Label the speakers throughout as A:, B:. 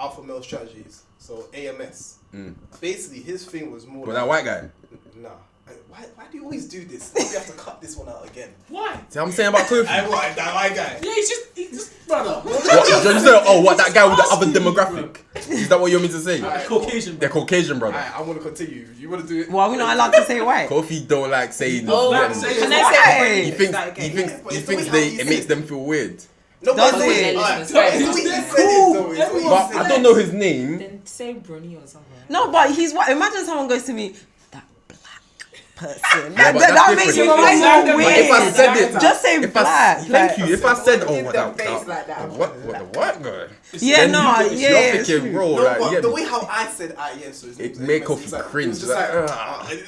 A: alpha male strategies. So AMS. Basically, his thing was more.
B: But that white guy.
A: Nah. Why do you always do this? We have to cut this one out again.
C: Why?
B: See what I'm saying about Kofi?
A: That white guy.
C: Yeah, he's just brother.
B: What that guy with the other demographic? Is that what you want me to say?
C: Caucasian.
B: They're Caucasian, brother.
A: Alright, I want to continue. You want to do it?
D: Well, are we not allowed to say white?
B: Kofi don't like saying.
E: Oh,
B: them.
E: can I say
B: He thinks it makes them feel weird.
A: No,
D: Does
A: but
D: it?
B: But I don't know his name.
E: Then say Bruni or something.
D: No, but he's white. Imagine someone goes to me, that black person.
B: Yeah, but
D: that
B: that's
D: makes you
B: different.
D: feel more
B: But
D: weird.
B: if I said it,
D: Just say black.
B: Thank you. If I said,
E: Give them face like that.
B: what guy?
D: Yeah,
B: Then
D: no,
B: you're
D: yeah.
B: thinking, bro,
A: No,
B: like,
A: but
B: yeah,
A: the way how I said so
B: It make Kofi
A: like,
B: cringe,
A: It was just
B: like,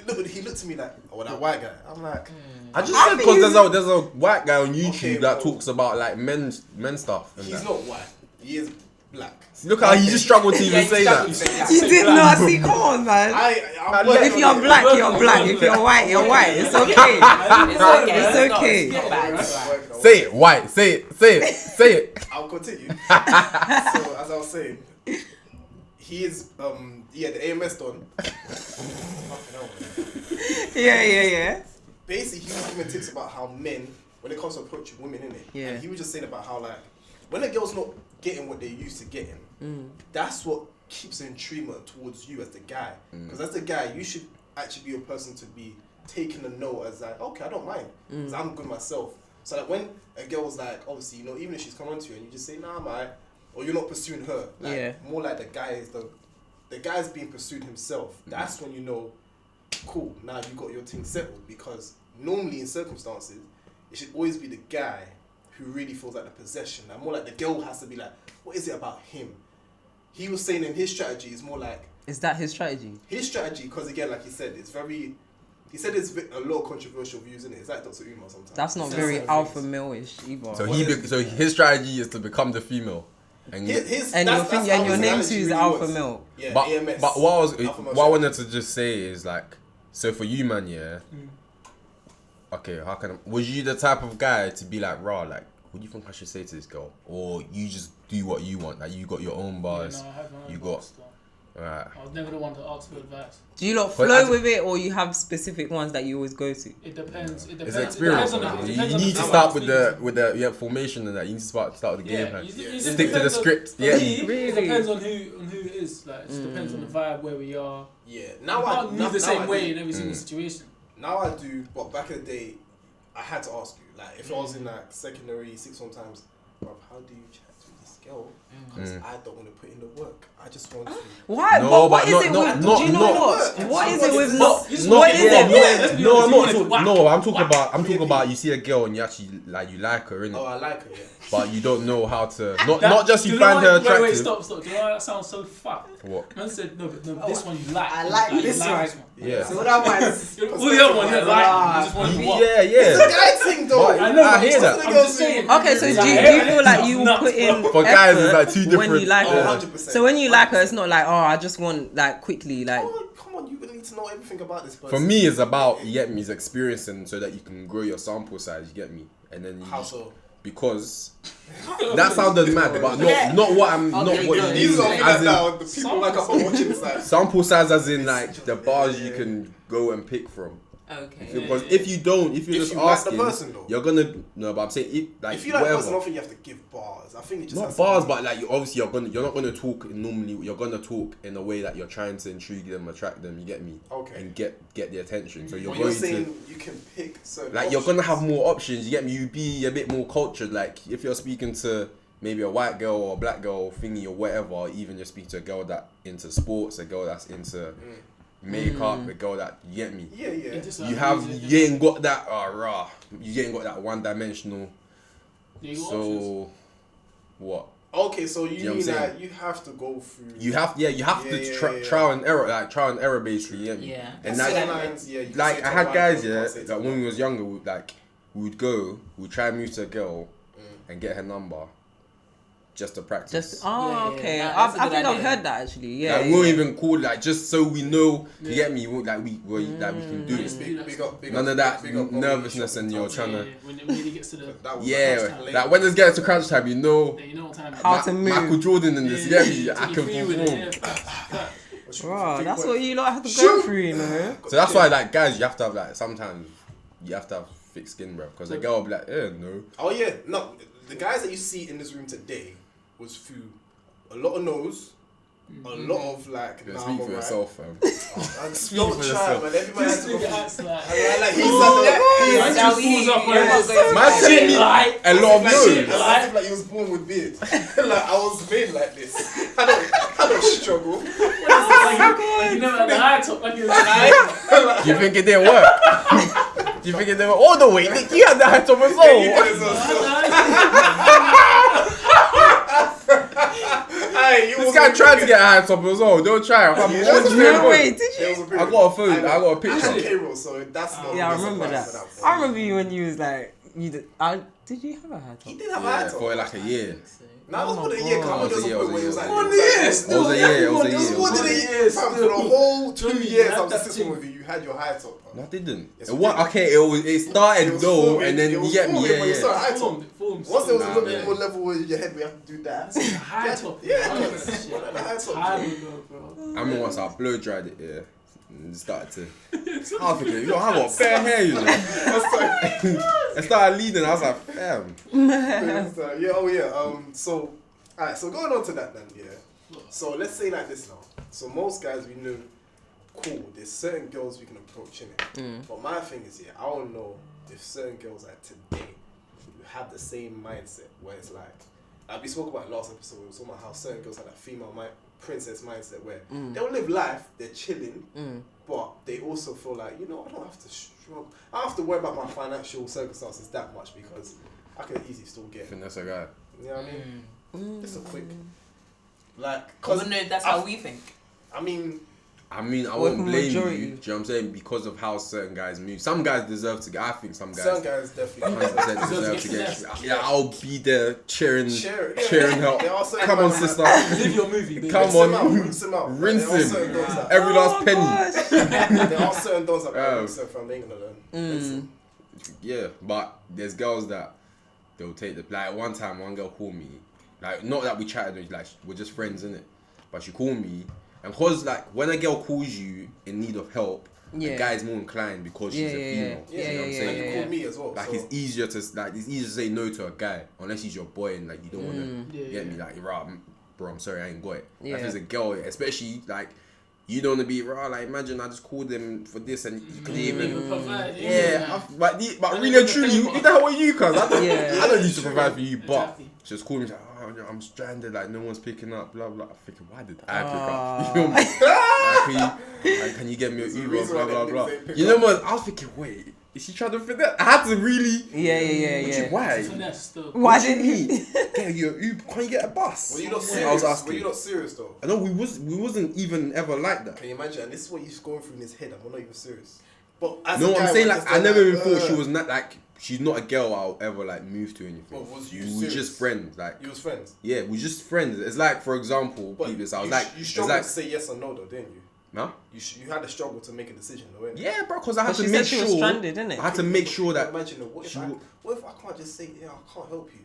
A: like, he looked at me like, oh, that white guy. I'm like,
B: I just said because there's a white guy on YouTube
A: Okay,
B: that
A: bro.
B: talks about like men stuff. And
A: he's
B: that.
A: not white. He is black.
B: Look how he just struggled to even say that.
D: You did not see, come on, man. If you're black, you're black. If you're white, you're white. It's okay. It's okay.
E: It's not bad.
B: Say it, white. Say it.
A: I'll continue. So as I was saying, he is the AMS done.
D: Yeah.
A: Basically, he was giving tips about how men, when it comes to approaching women, innit?
D: Yeah.
A: And he was just saying about how like when a girl's not getting what they're used to getting, that's what keeps an intriguement towards you as the guy. Because as the guy, you should actually be a person to be taking a note as like, okay, I don't mind, because I'm good myself. So like when a girl's like, obviously, even if she's come on to you and you just say, nah, man, or you're not pursuing her, like more like the guy is the guy's being pursued himself. That's when you know, cool, now you got your thing settled. Because normally in circumstances, it should always be the guy who really feels like the possession. Like more like the girl has to be like, what is it about him? He was saying in his strategy is more like...
D: Is that his strategy?
A: His strategy, because again, like he said, it's very... He said there's a lot of controversial views in it. It's like Dr. Umar sometimes.
D: That's not very alpha male-ish either.
B: So his strategy is to become the female. And
D: your name too is alpha male.
A: Yeah,
B: but
A: AMS.
B: But what I wanted to just say is like, so for you, man, yeah. Okay, was you the type of guy to be like, raw, like, what do you think I should say to this girl? Or you just do what you want? Like, you got your own bars.
C: Yeah, no, I have my own
B: you
C: bars,
B: got. Alright.
C: I was never the one to ask for advice.
D: Do you lot flow with it, or you have specific ones that you always go to?
C: It depends.
B: It's an experience. You need to start with the formation and that. You need to start with the game plan. Stick to the script.
C: Yeah, it depends on who it is. Like, it depends on the vibe, where we are.
A: Yeah,
C: now I move the same way in every single situation.
A: Now I do, but back in the day, I had to ask you. Like, if I was in like secondary, 6 times, bruv, how do you chat to this girl? Because I don't want to put in the work. I just want to.
D: Why?
B: No,
D: but what
B: but
D: is it with? Do you know what? What is it with not? What is it?
B: No, I'm talking about. You see a girl and you actually you like her, innit?
A: Oh, I like her, yeah.
B: But you don't know how to. Not just you find her attractive.
C: Wait, stop. Do you know why that sounds so fucked?
B: What?
C: Man said no, this one you like.
E: I like this one.
B: Yeah.
E: So that one's...
C: All the other one you like. You just want to what?
B: Yeah.
A: It's a guy thing though.
C: I know.
B: I hear that.
C: I'm just saying.
D: Okay, so do you feel like you will put in
B: For guys, it's like two
D: effort
B: different.
D: when you like her?
A: 100%.
D: So when you like her, it's not like, oh, I just want like quickly like.
A: Oh, come on, you need to know everything about this person.
B: For me, it's about you get me, it's experiencing so that you can grow your sample size. You get me, and then
A: How so?
B: Because that sounded mad, but not what I'm not what you
A: These
B: mean.
A: are
B: As in,
A: now. The people like us are watching this. Like,
B: sample size, as in like the bars you can go and pick from.
E: Okay.
B: Because if you're just
A: you like
B: asking,
A: the person, though.
B: you're gonna no. But I'm saying if
A: you like the person, I
B: whatever.
A: don't think you have to give bars. I think it just
B: Not
A: has
B: bars,
A: to be,
B: but like you're not gonna talk normally. You're gonna talk in a way that you're trying to intrigue them, attract them. You get me?
A: Okay.
B: And get the attention. So you're
A: But
B: going
A: you're saying
B: to
A: you can pick certain
B: like you're gonna have
A: options.
B: more options. You get me? You be a bit more cultured. Like if you're speaking to maybe a white girl or a black girl thingy or whatever, or even you're speaking to a girl that into sports, a girl that's into makeup, a girl that you get me.
A: Yeah.
B: You ain't got that raw. You ain't got that one dimensional. So what?
A: Okay, so you
B: know what I'm
A: mean
B: saying?
A: that you have to go through.
B: You have to trial and error, trial and error basically. You get me?
E: Yeah.
B: And
A: Sometimes, you can
B: like
A: say
B: I
A: to
B: had
A: one,
B: guys,
A: you
B: yeah,
A: can't say to
B: that when
A: one.
B: we was younger, we'd try and move to a girl and get her number. just to practice.
D: Yeah,
E: okay.
D: I
E: That's a
D: think
E: good
D: I've
E: idea.
D: heard that actually. Yeah.
B: Like, we won't even call like just so we know. You get me? Like we can do it. None of that nervousness and you're trying to.
C: When it really gets to the.
B: Yeah, like when it gets to crunch time, you know.
C: Yeah, you know what time it is.
D: How to move.
B: Michael Jordan in this. You get me? I
C: Take
B: can
C: you through with it,
B: perform.
C: yeah.
D: Bro, that's what you lot have to go through, you know.
B: So that's why, like, guys, you have to have like sometimes you have to have thick skin, bro. Because the girl will be like, no.
A: Oh yeah, no. The guys that you see in this room today was through a lot of no's, a lot of like.
B: Yeah,
A: nah,
B: speak
A: I'm
B: for
A: alright.
B: yourself, fam.
A: Speak don't
B: for
A: try,
B: yourself.
A: man. Everybody has to go.
C: Acts like.
A: Like he's
C: Man
A: like
C: just pulls up on it.
B: Man see me a lot of no's.
A: like he was born with beard. Like I was made like this. I don't struggle.
C: Like you never had the high top. Like you was
B: Do you think it didn't work? Do you think it didn't work? All the way, Nick, you had the high top as This guy tried to get a high top as well. Don't try.
D: No way, did you?
B: I got a phone. I got a
A: I had
B: picture.
A: K-roll, so that's not.
D: Yeah, I
A: really
D: remember that.
A: surprising.
D: I remember you when you was like, did you have a hat
A: He
D: on?
A: did have a
B: Yeah,
A: hat
B: for
A: on.
B: like a year.
A: Nah, it was more than a year. Come on,
B: It was a year,
A: there was a point where he was like,
B: it was a
A: "One year,
B: It was a year. It was a
A: It was
B: year.
A: more than a year. Fam, for the whole 2 years I was assisting with you, you had your high top.
B: No, I didn't.
A: Yes,
B: It
A: we
B: was
A: did.
B: okay. It started though, and then you get me. Yeah,
A: Once
B: yeah.
A: there was a little
B: man.
A: bit more level with your head, we have to do that.
C: high top.
A: Yeah,
C: I remember
A: yeah.
C: that shit.
A: The high top.
C: High we go, bro.
B: I remember once I blow dried it. Yeah. And it started to. I was thinking, yo, I got bare hair, you know. It started leading. I was like, fam.
A: Yeah, oh yeah. So, alright. So going on to that then, yeah. So let's say like this now. So most guys we know, cool. There's certain girls we can approach in it. But my thing is, yeah, I don't know if certain girls like today have the same mindset where it's like we spoke about last episode. We were talking about how certain girls have that female princess mindset where they'll live life, they're chilling, but they also feel like, you know, I don't have to struggle. I don't have to worry about my financial circumstances that much because I can easily still get.
B: Finesse a guy.
A: You know what I mean? Just a quick, like,
E: Well, no, that's how we think.
A: I mean,
B: I
D: Or
B: won't blame
D: majority.
B: you. Do you know what I'm saying? Because of how certain guys move. Some guys deserve to get. I think some
A: certain
B: guys.
A: guys definitely
B: 100% deserve to get. Yeah, I'll be there cheering her.
A: There are certain
B: Come on,
A: guys that-
B: sister.
C: Live your movie, baby.
B: Come
A: Rinse him out,
B: on.
A: rinse him out.
B: Rinse
A: There are
B: him.
A: certain girls that-
B: Every last penny.
D: Gosh.
A: There are certain dons that
B: Oh.
A: rinse them from, they ain't gonna learn. Rinse them.
B: Yeah, but there's girls that they'll take the. Like one time, one girl called me. Like not that we chatted, like we're just friends, innit? But she called me, and cause like when a girl calls you in need of help,
D: Yeah.
B: the guy's more inclined because she's a female.
A: Yeah,
B: You know what I'm
A: And
B: saying?
A: you called me as well.
B: Like
A: so.
B: it's easier to say no to a guy unless he's your boy and like you don't want to
C: Yeah,
B: get
C: yeah.
B: me like right, bro. I'm sorry, I ain't got it. Like,
D: Yeah.
B: if it's a girl, especially like you don't want to be raw. Like imagine I just called them for this and you could even.
C: Provide,
B: But really and truly, you the hell are you? Cause I don't,
D: Yeah.
B: I don't need to provide for you. But
C: Exactly.
B: she just called me. She's like, oh, I'm stranded. Like no one's picking up. Blah blah. I'm thinking, why did I pick up? You feel me? Can you get me an
A: the
B: Uber?
A: reason
B: Blah
A: why
B: blah
A: them
B: blah.
A: niggas ain't pick
B: You know
A: up.
B: what? I was thinking, wait, is she trying to fit that? I had to really.
D: Yeah.
B: Why?
C: Finesse still.
D: Why didn't he?
B: Get you an Uber? Can't you get a bus?
A: Were you not
B: I was
A: serious?
B: asking.
A: Were you not serious though?
B: I know we wasn't even ever like that.
A: Can you imagine? And this is what he's going through in his head. I'm not even serious. But as
B: No,
A: a guy,
B: I'm saying
A: we're
B: like
A: just
B: I never even
A: like,
B: thought she was not like she's not a girl I'll ever like move to anything.
A: Well, was you
B: we were
A: serious?
B: just friends, like
A: You was friends.
B: yeah, we just friends. It's like for example,
A: But
B: previous I was
A: you,
B: like,
A: you
B: it's
A: struggled
B: like,
A: to say yes or no though, didn't you?
B: no,
A: You had a struggle to make a decision though, didn't you?
B: yeah, bro, because I had
D: But
B: to
D: she
B: make
D: said she was
B: sure
D: stranded, innit?
B: I had to make sure that
A: Imagine what if
B: she
A: I,
B: w-
A: what if I can't just say yeah, I can't help you.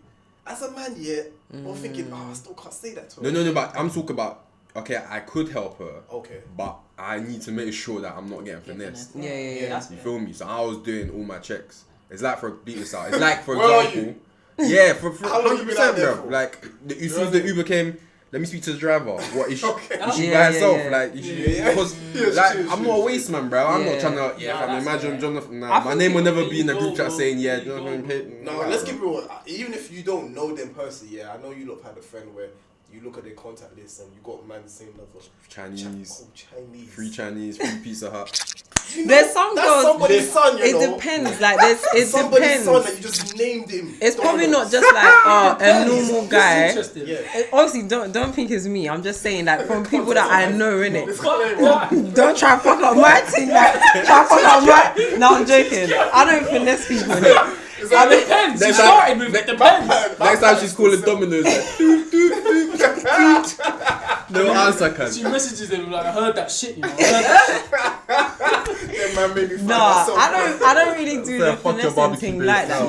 A: As a man, yeah, I'm thinking, oh, I still can't say that to her.
B: no, but I'm talking about okay, I could help her,
A: Okay.
B: but I need to make sure that I'm not getting finessed.
D: Yeah.
E: That's
B: You
E: fair.
B: feel me? So I was doing all my checks. It's like for beat this out. It's like for
A: Where are
B: example, yeah, for
A: How long you been out
B: 100%,
A: there
B: bro.
A: for?
B: Like you see, the Uber came. Let me speak to the driver. What is she?
A: Okay.
B: Is she
D: Yeah,
B: by herself?
D: yeah.
B: Like, is she,
A: Yeah.
B: because
A: Yeah, she
B: like
A: is,
B: I'm
A: she
B: not a
A: is,
B: waste
A: she
B: man, bro. I'm not
D: Yeah.
B: trying to.
E: Yeah,
B: If I
E: that's
B: imagine
E: fair.
B: Jonathan,
D: I
B: nah, my
D: think
B: name will never
C: you
B: be in a group chat
C: go,
B: saying yeah,
C: you
B: Jonathan.
C: go.
B: Payton.
A: No, let's keep it real. Even if you don't know them personally, yeah, I know you lot had a friend where you look at their contact list and you got man the same level.
B: Chinese,
A: Chinese.
B: free Chinese, free Pizza Hut.
A: You know,
D: There's some
A: that's
D: girls-
A: somebody's son, you
D: It
A: know.
D: depends. Like it
A: Somebody's
D: depends.
A: son that you just named him.
D: It's probably not
A: Donuts.
D: just like a normal guy.
C: Interesting.
A: Yeah.
D: Obviously, don't think it's me. I'm just saying that from people that I know, innit.
A: It's not
D: Don't try to fuck up my thing. Like, try to fuck up my. No, I'm joking. I don't finesse people. Innit?
A: It's
C: It depends. You started with it depends.
B: Next time she's calling Domino's, like, doot, doot, doot, doot. No answer, cuz.
C: She messages them like, I heard that shit, you know. I heard that shit.
A: Yeah, man, made me find
D: No,
A: myself.
D: I don't really do
B: So
D: the
B: fuck your
D: finessing
B: barbecue
D: thing
B: base
D: like that,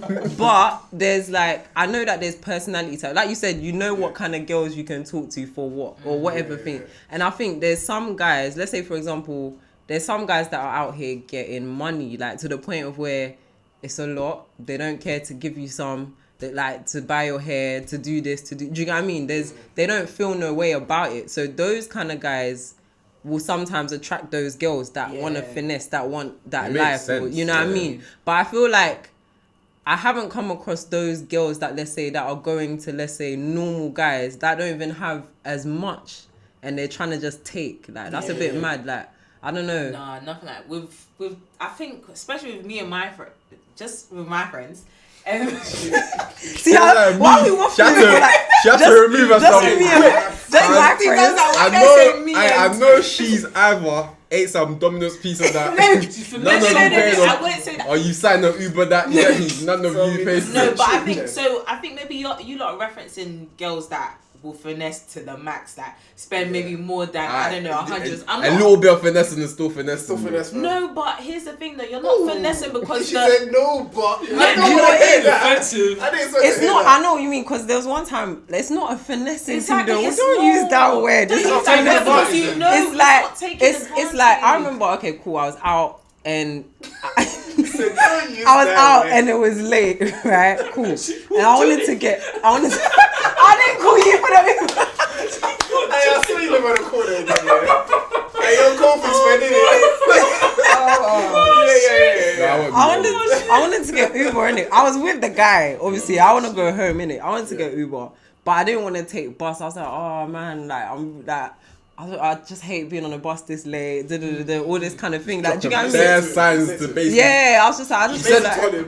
B: now.
D: yeah. But there's like, I know that there's personality type. Like you said, you know what kind of girls you can talk to for what or whatever thing. And I think there's some guys. Let's say for example, there's some guys that are out here getting money, like to the point of where it's a lot. They don't care to give you some. That like to buy your hair, to do this, to do. Do you know what I mean? They don't feel no way about it. So those kind of guys will sometimes attract those girls that want to finesse, that want that
B: It makes
D: life.
B: sense,
D: You know what I mean? But I feel like I haven't come across those girls that, let's say, that are going to, let's say, normal guys that don't even have as much, and they're trying to just take. Like that's a bit mad. Like I don't know.
E: Nah, nothing like with. I think especially with me and my friend, just with my friends.
D: See how why we waffling?
B: She had to remove herself.
D: Just me and my friends.
B: I know she's either ate some Domino's piece of that. None of you paid
E: I wouldn't say that.
B: or you signed an Uber that. Yeah, none of you paid.
E: No, but I think so. I think maybe you lot are referencing girls that will finesse to the max, that spend maybe more than I don't know hundreds.
B: A little bit of finessing is still finessing.
E: No, but here's the thing though, you're not finessing because
A: she said no, but
D: You know what it is?
C: Offensive.
D: It's not. I know what you mean, because there was one time. It's not a finessing
E: Exactly,
D: thing. Though. We
E: it's
D: don't
E: not.
D: use that word. It's not
C: taking
D: finessing.
C: advantage.
E: You know,
D: It's like
E: not taking
D: it's like I
E: advantage.
D: remember. Okay, cool. I was out and I was
A: out
D: out and it was late. Right, cool. And I wanted to get. I didn't call you for that.
A: Hey, I saw you live on the corner again, yeah. Hey, your coffee's for it. Yeah.
D: I wanted to get Uber innit. I was with the guy. Obviously, I want to go home innit. I wanted to get Uber, but I didn't want to take bus. I was like, oh man, like I'm like. I just hate being on a bus this late, all this kind of thing. Like, do you get what I
B: Bare
D: mean?
B: signs to basically.
D: Yeah, I was just like,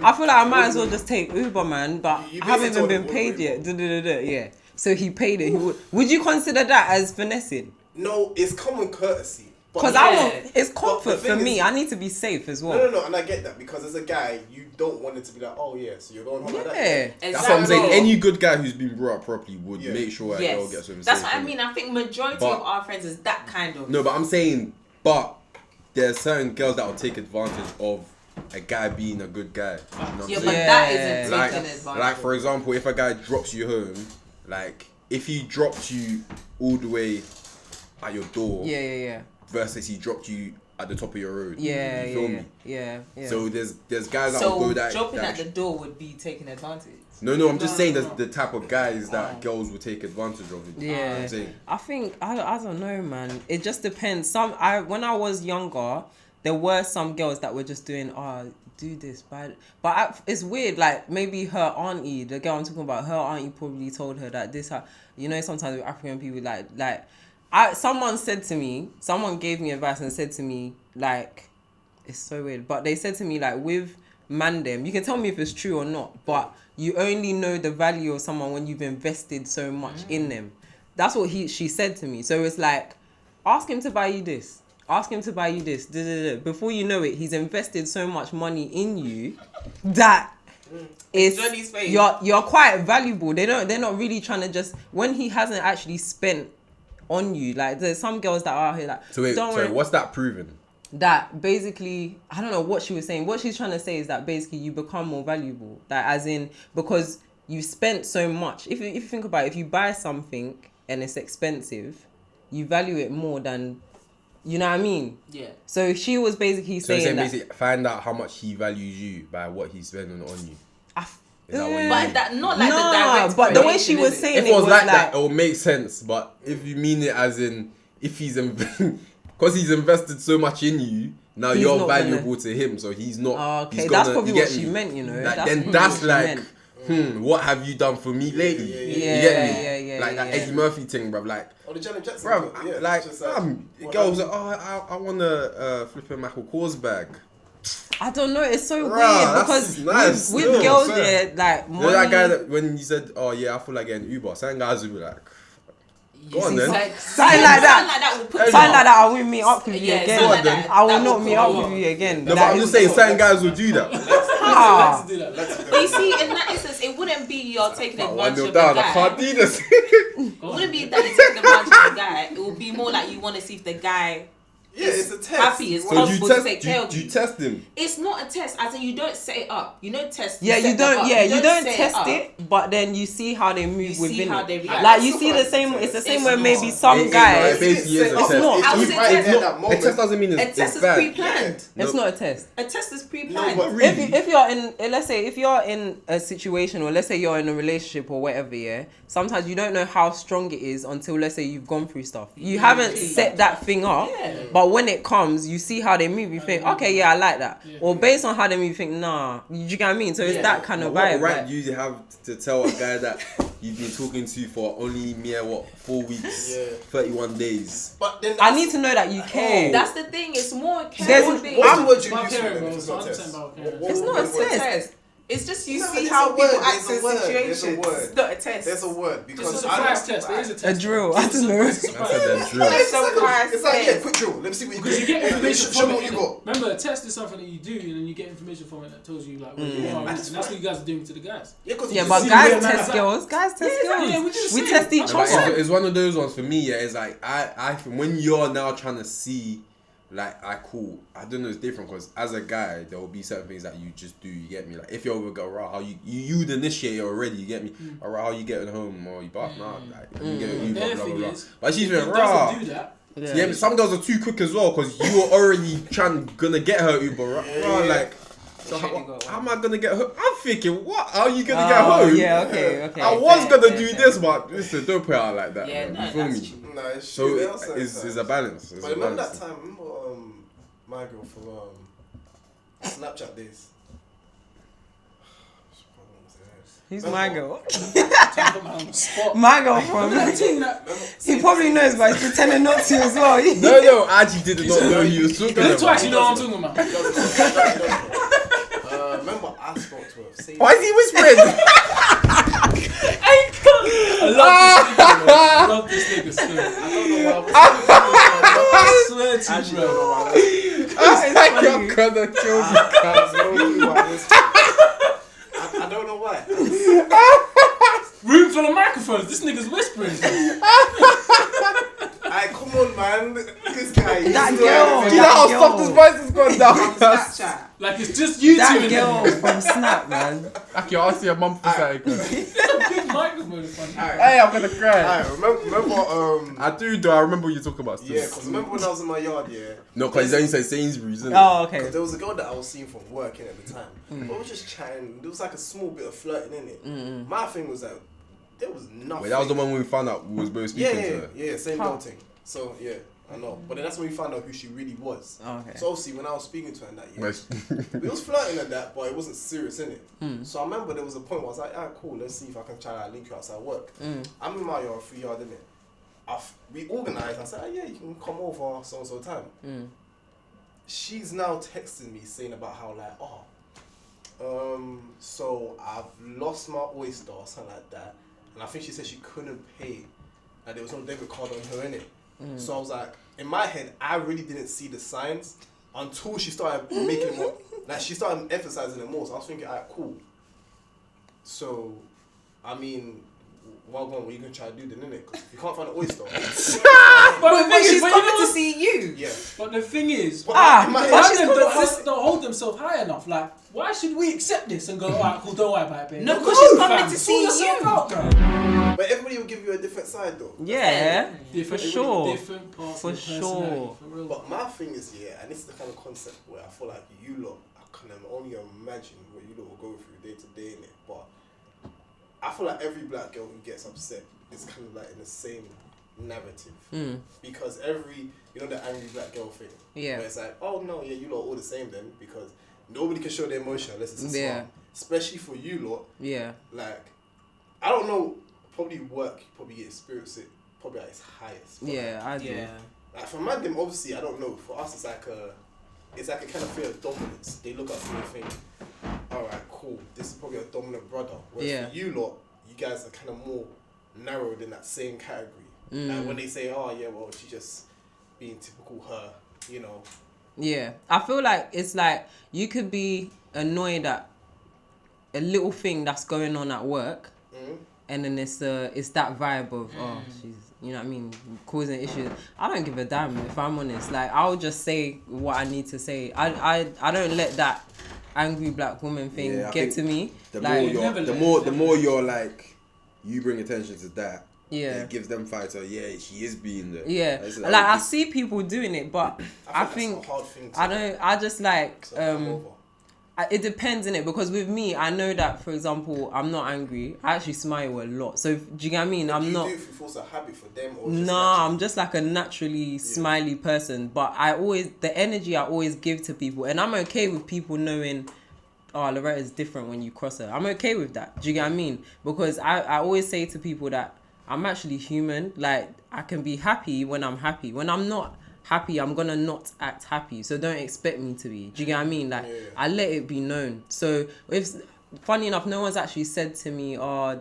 D: I feel like I might as well just take Uber, man. But
A: You
D: I haven't even
A: basically
D: been
A: told
D: paid
A: him
D: yet. Yeah. So he paid it. Would you consider that as finessing?
A: No, it's common courtesy.
D: Because it's comfort for me. I need to be safe as well.
A: No, and I get that because as a guy, you don't want it to be like, oh yeah, so you're going home like that.
D: Yeah.
B: That's what I'm saying. Any good guy who's been brought up properly would make sure a girl gets with him.
E: That's what I mean. I think majority of our friends is that kind of.
B: No, but I'm saying, there's certain girls that will take advantage of a guy being a good guy. You know what I'm
E: But
B: saying?
E: that isn't
B: Like,
E: taking advantage.
B: like for example, if a guy drops you home, like if he dropped you all the way at your door,
D: Yeah.
B: versus he dropped you at the top of your road.
D: Yeah,
B: you feel me?
D: Yeah.
B: So there's guys that will
E: So
B: go that.
E: dropping at the door would be taking advantage.
B: No, I'm just saying that the type of guys that girls will take advantage of. You know what I'm saying?
D: I think I don't know, man. It just depends. When I was younger, there were some girls that were just doing do this, but it's weird. Like maybe her auntie, the girl I'm talking about, her auntie probably told her that this. Sometimes with African people, someone gave me advice and said to me, like, it's so weird, but they said to me, like, with mandem, you can tell me if it's true or not, but you only know the value of someone when you've invested so much in them. That's what she said to me. So it's like, ask him to buy you this. Ask him to buy you this. Before you know it, he's invested so much money in you that you're quite valuable. They're not really trying to just, when he hasn't actually spent on you. Like there's some girls that are out here like.
B: So wait, sorry, what's that proving?
D: That basically, I don't know what she was saying. What she's trying to say is that basically you become more valuable. Like as in, because you spent so much. If you think about it, if you buy something and it's expensive, you value it more than, you know what I mean?
E: Yeah.
D: So she was basically saying that.
B: Basically find out how much he values you by what he's spending on you. Is that what you
E: But
B: mean?
E: that not like the direct.
D: But the way she was saying
B: if it was like that, it will make sense. But if you mean it as in, if he's because he's invested so much in you, now
D: He's
B: you're
D: not
B: valuable to him, so he's not.
D: Okay,
B: he's
D: that's
B: gonna,
D: probably
B: you
D: what
B: get
D: she
B: me?
D: meant, you know.
B: Like,
D: That's
B: then
D: probably
B: that's
D: what she
B: like,
D: meant.
B: what have you done for me lately?
D: Yeah,
B: you get me?
D: yeah,
B: like that Eddie Murphy thing, bruv. Like,
A: the Janet Jackson.
B: bruv, girls are, I want a flipping Michael Kors bag.
D: I don't know. It's so
B: Bruh,
D: weird because
B: nice.
D: with
B: No,
D: girls,
B: fair.
D: yeah, like money.
B: You know that guy that when you said, "Oh yeah, I feel like getting Uber," some guys will be like, "Go on then."
D: Something like that.
E: Will put
D: Something like that. I will meet up with you again.
E: something like that.
D: I will
E: That
D: not
E: will
D: meet
E: put
D: up
E: you
D: with
E: on.
D: you again.
B: No, but I'm just saying, certain guys will do that.
D: Ah.
C: Let's do that.
E: But you see, in that instance, it wouldn't be you're taking
B: One
E: advantage
B: nil
E: of the
B: down. I
E: guy.
B: can't do this.
E: It wouldn't be that you're taking advantage of the guy. It would be more like you want to see if the guy
A: Yeah, it's a test.
E: happy as
B: So
E: possible to take care of
B: you
E: you.
B: test him.
E: It's not a test, as in you don't set it up. You don't test.
D: Yeah, you
E: set them
D: don't.
E: up.
D: Yeah, you don't
E: set
D: test
E: up.
D: it, but then you see how they move
E: You see
D: within
E: how
D: it.
E: they react.
D: Like you
A: It's
D: see
A: not
D: the
A: like
D: same.
A: a
D: It's the
A: test.
D: same
E: It's
D: way
E: not.
D: maybe some
B: It
D: guys.
B: basically is a
A: It's
B: test.
D: not.
E: I would
A: It's
E: say
A: right
E: test.
A: there at that
B: A
A: moment.
B: test doesn't mean
E: A
B: it's
E: test is
B: bad.
E: pre-planned.
D: It's
B: No.
D: not a test.
E: A test is
A: No,
E: pre-planned.
A: but
D: If you're in, let's say, if you're in a situation, or let's say you're in a relationship or whatever, yeah, sometimes you don't know how strong it is until, let's say, you've gone through stuff. You haven't set that thing up,
E: Yeah.
D: but when it comes, you see how they move, you think, okay, yeah, I like that.
C: Yeah.
D: Or based on how they move, you think, nah, you get what I mean? So it's
E: Yeah.
D: that kind of
B: What
D: vibe.
B: right
D: like-
B: do you have to tell a guy that you've been talking to for only mere 4 weeks,
A: Yeah.
B: 31 days?
A: But then
D: I need to know that you care.
E: That's the thing. It's more a
D: There's-
E: careful thing.
A: What's the word you
C: About
A: use for
C: caring,
A: it
C: bro.
A: if it's
C: So
A: not a
C: 100%
A: test?
C: about caring.
A: What-
D: It's
A: what-
D: not a
A: what's the
D: test.
E: It's just you
A: No,
E: see
A: there's
E: how
A: a
E: people
A: word,
E: act in
A: there's a word, there's a
E: situations.
A: word.
E: It's not a test.
A: There's a word
C: It's
A: because
C: a surprise test. It is a test.
D: A drill. I don't know.
C: It's a
B: I
C: surprise.
B: said that's drill.
E: It's a surprise
A: It's like, yeah,
E: test.
A: quick drill. Let me see what you
C: Because you get information
A: Show
C: from
A: me
C: it.
A: what you
C: innit?
A: got.
C: Remember, a test is something that you do, and then you get information from it that tells you like where you are. And that's what you guys are doing to the guys.
A: Yeah, because
D: Yeah,
A: you
D: but
A: see
D: guys
C: where
D: test
C: man's
D: girls. Guys test girls.
C: yeah, we just
D: we
C: saying.
D: test each
C: That's
B: But
C: what
D: other.
B: it's one of those ones for me. Yeah, it's like I think when you're now trying to see, like, cool. I don't know. It's different because as a guy, there will be certain things that you just do. You get me? Like if you're with a girl, right, how you'd initiate it already. You get me? Alright, how you getting home or you bath? Nah, like you get you
C: The
B: blah
C: other
B: blah
C: thing
B: blah.
C: is,
B: But she's
C: if
B: been
C: he
B: raw.
C: doesn't do that.
B: Yeah, but some girls are too quick as well because you were already gonna get her Uber, right? Like, so how am I gonna get her? I'm thinking, what? How are you gonna get home?
D: Yeah, okay.
B: I was
E: fair,
B: gonna
E: fair,
B: do
E: fair.
B: this, but listen, don't put it out like that.
E: Yeah,
B: man.
E: no,
B: You feel
E: that's
B: me?
E: true.
A: Nah, it's
B: So
A: true. There are certain
B: it's a
A: times.
B: balance. It's
A: But
B: a
A: remember
B: balance.
A: that time? Remember my girl from Snapchat days.
D: Who's my girl?
C: Time for my own spot.
D: My girl from.
C: That thing that.
D: He probably knows, but he's pretending not to as well.
B: No, I actually did not know he was talking
C: Because
B: about.
C: twice you know what I'm talking about.
A: Remember, I spoke to her. Saying,
B: Why is he whispering?
C: I love this nigga, bro. I swear to
A: Actually,
C: you,
A: don't
C: bro.
A: know why I
B: I'm like, you're gonna kill me,
A: was- no clue why I was- I don't know why.
C: Room full of microphones. This nigga's whispering.
A: Alright, come on, man. This guy. he's
D: That
A: still
D: girl.
A: having-
B: Do you know how soft his voice has gone down?
E: Snapchat.
C: Like it's just you two
D: That
C: in
D: girl
C: there.
D: from Snap, man.
B: Okay, I'll see a mum for something.
C: Big microphone is funny.
A: Alright,
B: Hey, I'm gonna cry.
A: alright, remember,
B: I do. I remember what you're talking about. Still.
A: yeah, because remember when I was in my yard, yeah?
B: No, because then you said Sainsbury's, isn't it?
D: Oh,
A: Because
D: okay.
A: there was a girl that I was seeing from work at the time. But we were just chatting. There was like a small bit of flirting in it. My thing was that there was nothing.
B: Wait, that was the one when we found out we was both speaking to her.
A: Yeah, same
D: Huh.
A: girl thing. So yeah, I know. But then that's when we found out who she really was.
D: Oh, okay.
A: So obviously when I was speaking to her and that, yeah,
B: But-
A: we was flirting at that, but it wasn't serious in it. So I remember there was a point where I was like, ah, cool, let's see if I can try to link you outside work. I'm in my yard, 3 yard, innit? We organised. I said, oh, yeah, you can come over so and so time. She's now texting me saying about how like, so I've lost my Oyster or something like that, and I think she said she couldn't pay, like there was no debit card on her in it. So I was like, in my head, I really didn't see the signs until she started making it more, like she started emphasizing it more. So I was thinking, alright, cool. So, I mean, what are you gonna try to do then, innit? Because if you can't find an Oyster,
C: But the thing is,
E: She's
C: but you
E: coming
C: know
E: to see you.
A: yeah.
C: But the thing is,
A: But
D: Ah,
A: in my
D: but
A: head,
D: she's
C: them
D: coming
C: don't hold themselves high enough. Like, why should we accept this and go, alright, cool, don't worry about it, babe?
E: No, because she's coming
C: fam,
E: to
C: sort
E: see
C: yourself
E: you.
C: out, bro.
A: but everybody will give you a different side though.
D: Yeah.
C: Different,
D: For sure.
C: Different parts
D: For
C: of the personality,
D: sure.
C: for real.
A: But my thing is, yeah, and this is the kind of concept where I feel like you lot, I can only imagine what you lot will go through day to day in it. But I feel like every black girl who gets upset is kind of like in the same narrative. Because you know, the angry black girl thing.
D: Yeah.
A: Where it's like, oh no, yeah, you lot are all the same then, because nobody can show their emotion unless it's a
D: Yeah.
A: smile. Especially for you lot,
D: Yeah.
A: like, I don't know, probably work, probably get spirits it probably at its highest. But
D: Yeah, I do.
E: Yeah.
A: like for Madam, obviously, I don't know. For us, it's like a kind of fear of dominance. They look at us and they think, all right, cool. This is probably a dominant brother. Whereas
D: Yeah.
A: for you lot, you guys are kind of more narrowed in that same category. And when they say, oh yeah, well, she's just being typical her, you know.
D: Yeah, I feel like it's like you could be annoyed at a little thing that's going on at work, and then it's that vibe of she's, you know what I mean, causing issues. I don't give a damn, if I'm honest. Like, I'll just say what I need to say. I don't let that angry black woman thing get to me.
B: The
D: Like,
B: more you're like, you bring attention to that.
D: Yeah.
B: It gives them fight. So she is being there.
D: Yeah, like I see people doing it, but I think
A: that's a hard thing to
D: I just like
A: come over.
D: it depends, innit? Because with me, I know that, for example, I'm not angry. I actually smile a lot. So do you get what I mean?
A: Do
D: I'm
A: you
D: not.
A: do it if you force a habit for them or just
D: Nah,
A: naturally?
D: I'm just like a naturally smiley person. But the energy I always give to people, and I'm okay with people knowing, oh, Loretta's different when you cross her. I'm okay with that. Do you get what I mean? Because I always say to people that I'm actually human. Like, I can be happy when I'm happy. When I'm not happy, I'm gonna not act happy. So don't expect me to be. Do you get what I mean? Like, I let it be known. So funny enough, no one's actually said to me, oh,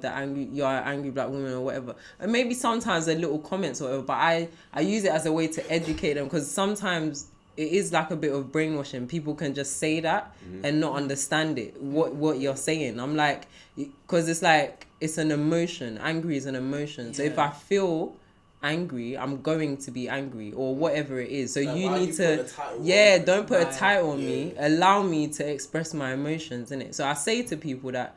D: you're an angry black woman or whatever. And maybe sometimes they're little comments or whatever, but I use it as a way to educate them, because sometimes it is like a bit of brainwashing. People can just say that and not understand it, what you're saying. I'm like, because it's like, it's an emotion. Angry is an emotion. So if I feel angry, I'm going to be angry or whatever it is. So
A: Like,
D: you
A: why
D: need
A: you
D: to,
A: put a title on it?
D: don't put a
E: Right.
D: title on me. Allow me to express my emotions, innit? So I say to people that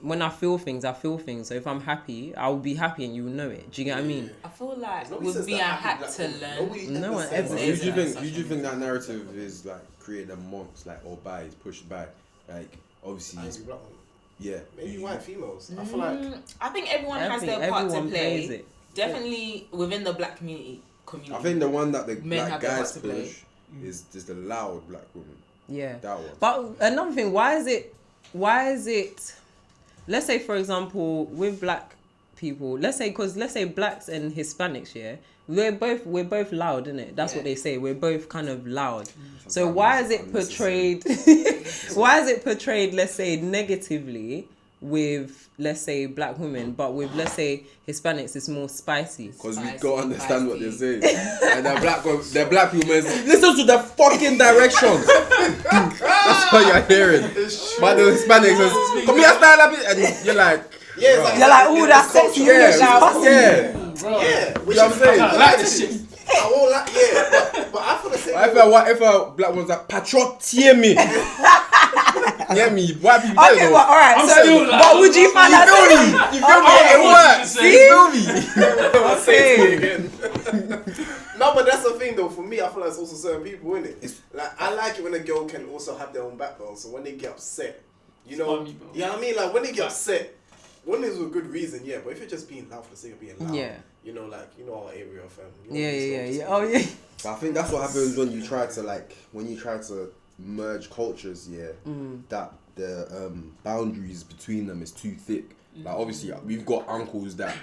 D: when I feel things, I feel things. So if I'm happy, I will be happy and you will know it. Do you get what I mean?
E: I feel like
A: Nobody
E: with
A: says
E: me, I
A: that
E: had
A: black
E: to
A: woman.
E: learn.
A: Nobody
D: No one
A: says
D: ever
A: that.
B: Who
D: says
B: do you
D: that.
B: think? Who do you think that narrative is like created amongst, like, or by, is pushed by? Like, obviously,
A: Angry black woman.
B: yeah.
A: Maybe white females. I feel like
E: I think everyone has
D: Everything-
E: their part to
D: everyone plays
E: play.
D: it.
E: Definitely within the black community.
B: I think the one that the
E: Men
B: black
E: have their
B: guys
E: part to play.
B: push is the loud black woman.
D: Yeah.
B: That one.
D: But another thing, why is it, let's say, for example, with black people, let's say blacks and Hispanics, yeah, we're both loud, innit? That's what they say. We're both kind of loud. So why is it portrayed, let's say, negatively with, let's say, black women, but with, let's say, Hispanics, it's more spicy?
B: Because we
E: Spicy,
B: don't understand what they're
E: spicy.
B: saying. And the black people listen to the fucking directions. That's what you're hearing. But the Hispanics is, come here, stand up, and you're like,
A: yeah, it's
B: bro.
A: like,
D: You're like, ooh, that's sexy.
B: yeah.
C: Bro,
A: yeah. Which
B: You know what I'm saying?
C: I like this shit.
A: I won't like, yeah, but I feel the same.
B: If a black woman's like, patriot, hear me. Hear me. White people don't
D: Okay,
B: know.
D: well, alright,
C: I'm
D: so,
C: still like-
D: but would you find
B: You
D: that
B: feel me? You feel me? It works. You feel me?
A: I'll say it again. No, but that's the thing though. For me, I feel like it's also certain people in it. Like, I like it when a girl can also have their own backbone. So when they get upset, you know,
C: funny, bro.
A: you know what I mean? Like when they get upset, one is with good reason, yeah. But if you're just being loud for the sake of being loud,
D: Yeah.
A: you know, like our area of you know,
D: Yeah.
A: it's not
D: Oh, yeah.
B: But I think that's what happens when you try to merge cultures, that the boundaries between them is too thick. Like, obviously, we've got uncles that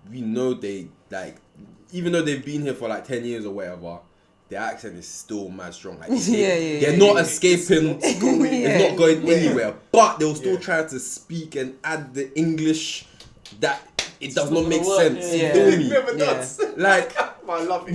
B: we know they, like, even though they've been here for like 10 years or whatever, their accent is still mad strong. Like, they're not escaping, it's not going anywhere, but they'll still try to speak and add the English that it does not make sense.
D: Yeah.
B: You feel
A: It
B: me?
A: never does.
B: Like,
A: I love it.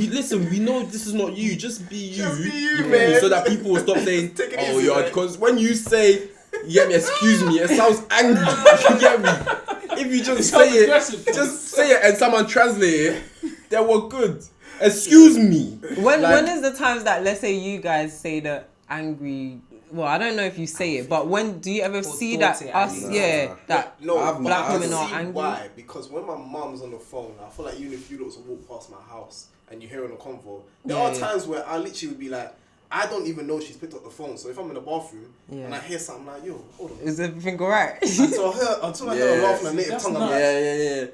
B: we know this is not you. Just be you.
A: Just be you,
B: feel me?
A: man.
B: So that people will stop saying,
A: Take it
B: "Oh,
A: easy,
B: you're,"
A: man.
B: because when you say, "You get me," excuse me, it sounds angry. You get me? If you just say
C: sounds
B: it,
C: aggressive.
B: just say it, and someone translate it, then we're good. Excuse me.
D: When is the times that, let's say, you guys say the angry? Well, I don't know if you say it, but when do you ever see that
E: thought it
D: us?
E: angry.
D: Yeah, that
A: No,
B: I've
A: but
B: not-
A: I
B: I've
A: can
D: not
A: see
D: angry.
A: why. Because when my mum's on the phone, I feel like even if you lot was to walk past my house and you hear her on a convo, there are times where I literally would be like, I don't even know she's picked up the phone. So if I'm in the bathroom and I hear something like, yo, hold on.
D: is everything alright?
A: Until I hear her laugh in a native
C: That's
A: tongue, I'm
C: nice.
A: like,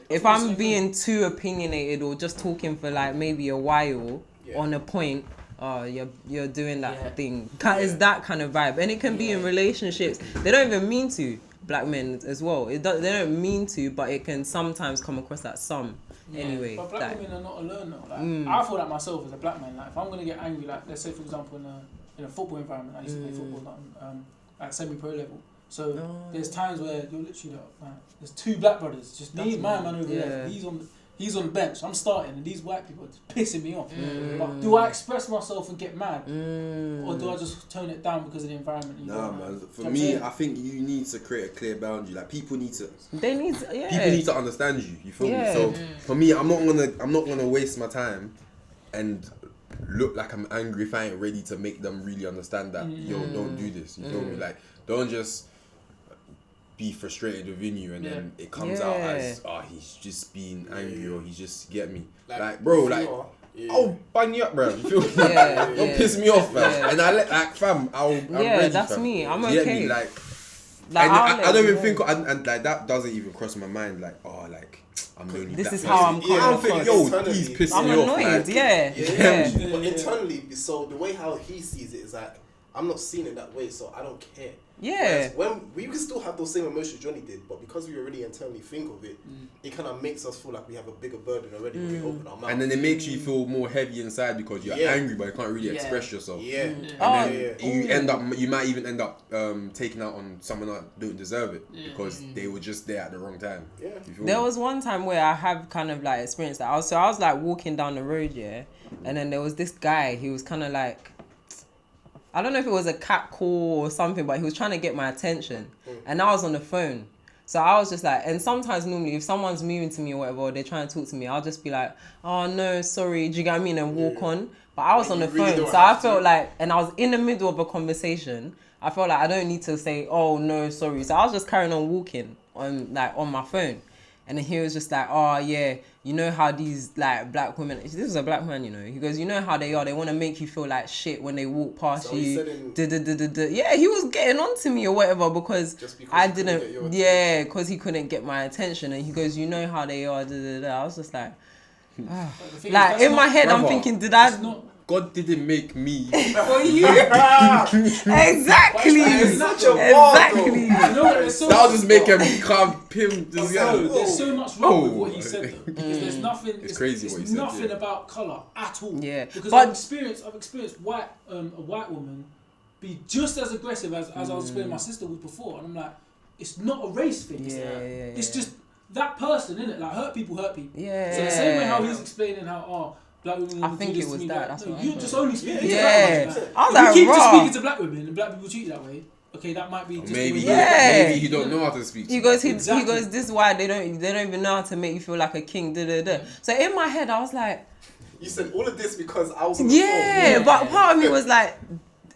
B: Yeah.
D: If I'm being too opinionated or just talking for like maybe a while on a point, oh, you're doing that thing. It's that kind of vibe, and it can be in relationships. They don't even mean to. Black men as well. They don't mean to, but it can sometimes come across that anyway.
C: But black
D: Like,
C: women are not alone though. Like, I feel like myself as a black man. Like if I'm gonna get angry, like let's say for example in a football environment, I used to play football at semi-pro level. So there's times where you're literally like, there's two black brothers, just me, my man over there. he's on the bench, I'm starting, and these white people are just pissing me off. But do I express myself and get mad, or do I just tone it down because of the environment?
B: Nah, man. For me, I think you need to create a clear boundary. Like people need to understand you. You feel me? So for me, I'm not gonna waste my time and look like I'm angry if I ain't ready to make them really understand that yo, don't do this. You feel me? Like don't just be frustrated within you and then it comes out as he's just being angry or he's just get me. Like bro, like I'll bang you up, bro. You feel me? Don't piss me off, fam. And I let like fam, I'm ready,
D: that's
B: fam.
D: me. I'm
B: You
D: okay.
B: get me? Like and I don't even think and like that doesn't even cross my mind like like I'm only
D: this
B: that
D: is
B: person.
D: how I'm coming
B: I'm
D: across.
B: thinking, yo, he's pissing
D: I'm
B: me
D: annoyed,
B: off. Like,
A: But internally, so the way how he sees it is like, I'm not seeing it that way, so I don't care.
D: Yeah.
A: Whereas when we can still have those same emotions Johnny did, but because we already internally think of it, it kind of makes us feel like we have a bigger burden already when we open our mouth.
B: and then it makes you feel more heavy inside because you're angry, but you can't really express yourself. You might even end up taking out on someone that don't deserve it because they were just there at the wrong time.
A: Yeah.
D: There was one time where I have kind of like experienced that. I was like walking down the road, and then there was this guy. He was kind of like, I don't know if it was a cat call or something, but he was trying to get my attention, and I was on the phone. So I was just like, and sometimes normally if someone's moving to me or whatever, or they're trying to talk to me, I'll just be like, oh no, sorry, do you get what I mean? And walk on. But I was on the phone, so I felt like, and I was in the middle of a conversation. I felt like I don't need to say, oh no, sorry. So I was just carrying on walking on my phone. And then he was just like, oh yeah, you know how these like black women, this was a black man, you know, he goes, you know how they are, they want to make you feel like shit when they walk past you. Yeah, he was getting on to me or whatever because I didn't, because he couldn't get my attention. And he goes, you know how they are, I was just like, like in my head, I'm thinking,
B: God didn't make me
E: for you.
D: Exactly.
C: Exactly.
B: That'll just make him come pimp.
C: There's so much wrong with what he said though. Because there's nothing.
B: It's crazy what he said.
C: Nothing about colour at all.
D: Yeah.
C: Because I've experienced a white woman be just as aggressive as I was explaining my sister was before, and I'm like, it's not a race thing. It's just that person, innit? Like hurt people.
D: Yeah.
C: So the same way how he's explaining how black women
D: I think it was that. That's what
C: you're just only speaking to
D: yeah.
C: black women.
D: I was
C: If
D: like,
C: you keep just
D: raw.
C: speaking to black women and black people treat you that way, okay, that might be just
B: maybe
D: Yeah.
B: you don't know how to speak.
D: He goes,
C: Exactly.
D: he goes, this is why they don't even know how to make you feel like a king. So in my head, I was like,
A: you said all of this because I was on the phone.
D: yeah, but part of me was like,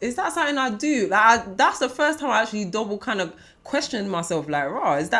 D: is that something I do? Like, that's the first time I actually double kind of questioned myself. Like, raw, is